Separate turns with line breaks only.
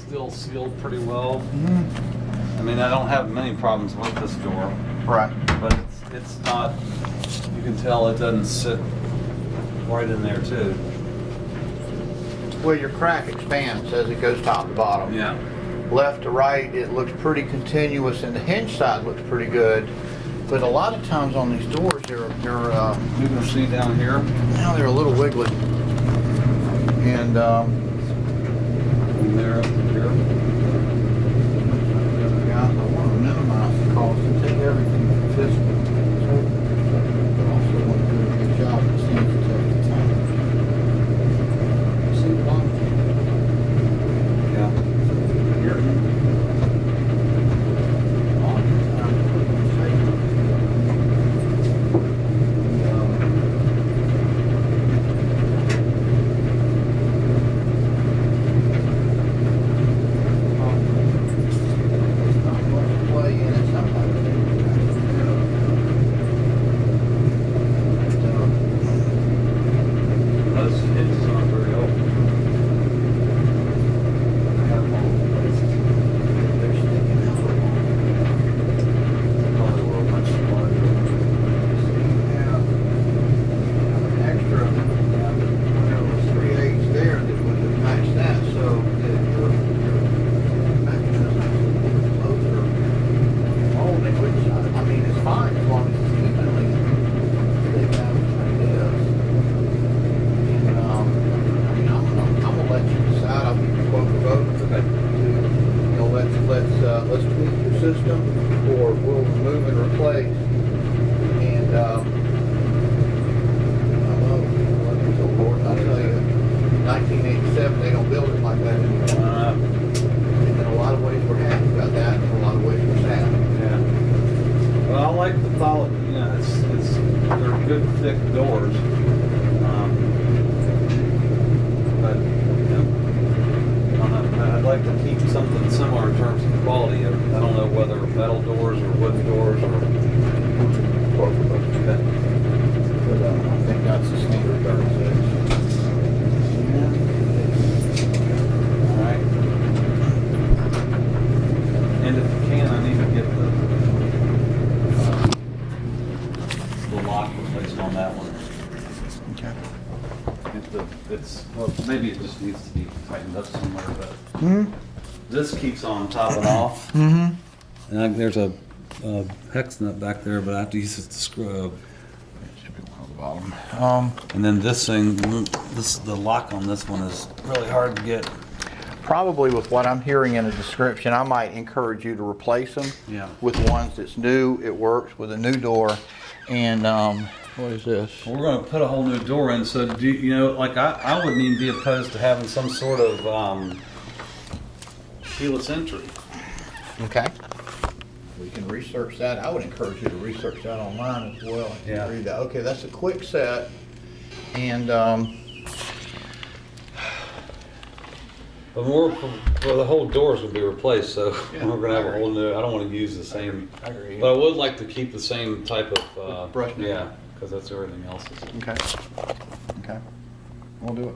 still sealed pretty well.
Mm-hmm.
I mean, I don't have many problems with this door.
Right.
But it's not, you can tell it doesn't sit right in there too.
Well, your crack expands as it goes top to bottom.
Yeah.
Left to right, it looks pretty continuous, and the hinge side looks pretty good. But a lot of times on these doors,
You can see down here.
now they're a little wiggly. And
And there, up here.
yeah, I want to minimize the cost and take everything physical. But also want to do a good job at the same time. See the bottom?
Yeah.
Here. All the time. There's not much play in it. Sometimes
Those hinges aren't very open. I have them all places.
they're sticking out.
Probably were a bunch larger.
Have an extra, there was 3/8 there that would have matched that, so that your mechanism is closer molding, which I mean is fine as long as it's evenly laid out like this. And I mean I'm gonna let you decide. I'll give you a quote for both.
Okay.
You know, let's tweak your system, or we'll remove and replace. And I tell you, 1987, they don't build it like that anymore. And in a lot of ways, we're happy about that, and in a lot of ways, we're sad.
Yeah. Well, I like the quality. You know, they're good thick doors. But you know, I'd like to keep something similar in terms of quality. I don't know whether metal doors or wooden doors or. Okay.
But I think that's the standard 36.
All right. And if you can, I need to get the lock replaced on that one.
Okay.
Well, maybe it just needs to be tightened up somewhere, but
Hmm.
this keeps on topping off.
Mm-hmm.
And there's a hex nut back there, but I have to use it to screw.
Should be one on the bottom.
And then this thing, the lock on this one is really hard to get.
Probably with what I'm hearing in the description, I might encourage you to replace them
Yeah.
with ones that's new. It works with a new door. And what is this?
Well, we're going to put a whole new door in, so do you know, like I wouldn't even be opposed to having some sort of keyless entry.
Okay. We can research that. I would encourage you to research that online as well. I can
Yeah.
read that. Okay, that's a quick set. And
But the whole doors will be replaced, so
Yeah,
we're going to have
I
a whole new. I don't want to use the same.
I agree.
But I would like to keep the same type of
Brush.
yeah, because that's everything else is.
Okay. Okay. We'll do it.